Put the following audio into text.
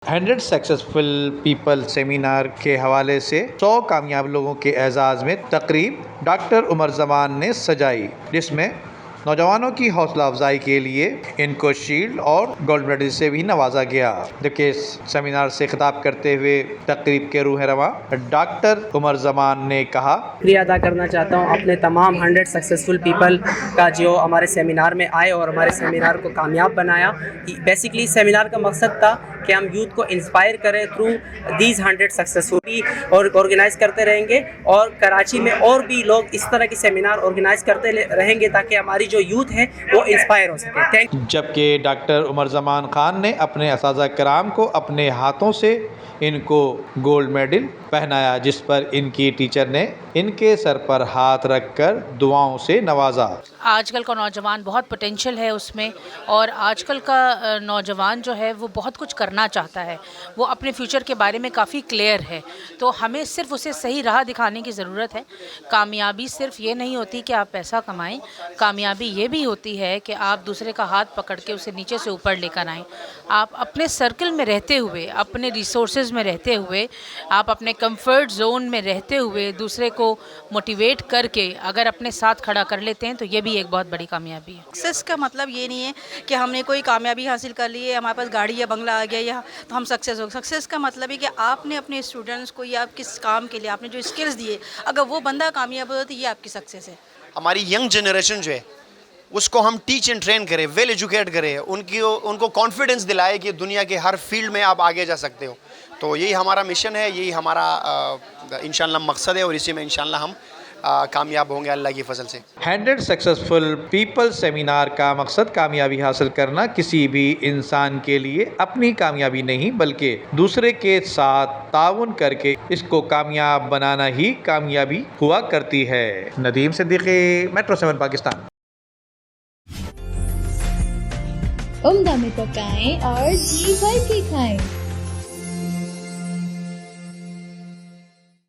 100 successful people seminar کے حوالے سے 100 کامیاب لوگوں کے اعزاز میں تقریب ڈاکٹر عمر زمان نے سجائی، جس میں نوجوانوں کی حوصلہ افزائی کے لیے ان کو شیلڈ اور گولڈ میڈل سے بھی نوازا گیا، جبکہ اس سیمینار سے خطاب کرتے ہوئے تقریب کے روح رواں ڈاکٹر عمر زمان نے کہا، شکریہ ادا کرنا چاہتا ہوں اپنے تمام 100 سکسیسفل پیپل کا جو ہمارے سیمینار میں آئے اور ہمارے سیمینار کو کامیاب بنایا۔ بیسیکلی سیمینار کا مقصد تھا کہ ہم یوتھ کو انسپائر کریں تھرو دیز 100 سکسیسفل اور آرگنائز کرتے رہیں گے، اور کراچی میں اور بھی لوگ اس طرح کے سیمینار آرگنائز کرتے رہیں گے تاکہ ہماری جو یوتھ ہے وہ انسپائر ہو سکے۔ جبکہ ڈاکٹر عمر زمان خان نے اپنے اساتذہ کرام کو اپنے ہاتھوں سے ان کو گولڈ میڈل پہنایا، جس پر ان کی ٹیچر نے ان کے سر پر ہاتھ رکھ کر دعاؤں سے نوازا۔ آج کل کا نوجوان بہت پوٹینشیل ہے اس میں، اور آج کل کا نوجوان جو ہے وہ بہت کچھ کرنا چاہتا ہے، وہ اپنے فیوچر کے بارے میں کافی کلیئر ہے، تو ہمیں صرف اسے صحیح راہ دکھانے کی ضرورت ہے۔ کامیابی صرف یہ نہیں ہوتی کہ آپ پیسہ کمائیں، کامیابی یہ بھی ہوتی ہے کہ آپ دوسرے کا ہاتھ پکڑ کے اسے نیچے سے اوپر لے کر آئیں۔ آپ اپنے سرکل میں رہتے ہوئے، اپنے ریسورسز میں رہتے ہوئے، آپ اپنے کمفرٹ زون میں رہتے ہوئے دوسرے کو موٹیویٹ کر کے اگر اپنے ساتھ کھڑا کر لیتے ہیں تو یہ بھی ایک بہت بڑی کامیابی ہے۔ سکسیس کا مطلب یہ نہیں ہے کہ ہم نے کوئی کامیابی حاصل کر لی ہے، ہمارے پاس گاڑی یا بنگلہ آ گیا یا تو ہم سکسیس ہو گئے۔ سکسیس کا مطلب ہے کہ آپ نے اپنے اسٹوڈنٹس کو یا آپ کس کام کے لیے آپ نے جو اسکلز دیے، اگر وہ بندہ کامیاب ہو تو یہ آپ کی سکسیس ہے۔ ہماری ینگ جنریشن جو ہے اس کو ہم ٹیچ اینڈ ٹرین کریں، ویل ایجوکیٹ کریں، ان کو کانفیڈنس دلائے کہ دنیا کے ہر فیلڈ میں آپ آگے جا سکتے ہو۔ تو یہی ہمارا مشن ہے، یہی ہمارا انشاءاللہ مقصد ہے، اور اسی میں انشاءاللہ ہم کامیاب ہوں گے اللہ کی فضل سے۔ 100 سکسیسفل پیپل سیمینار کا مقصد کامیابی حاصل کرنا کسی بھی انسان کے لیے اپنی کامیابی نہیں بلکہ دوسرے کے ساتھ تعاون کر کے اس کو کامیاب بنانا ہی کامیابی ہوا کرتی ہے۔ ندیم صدیقی، میٹرو 7 پاکستان۔ عمدہ میں پکائیں اور جی بھر کے کھائیں۔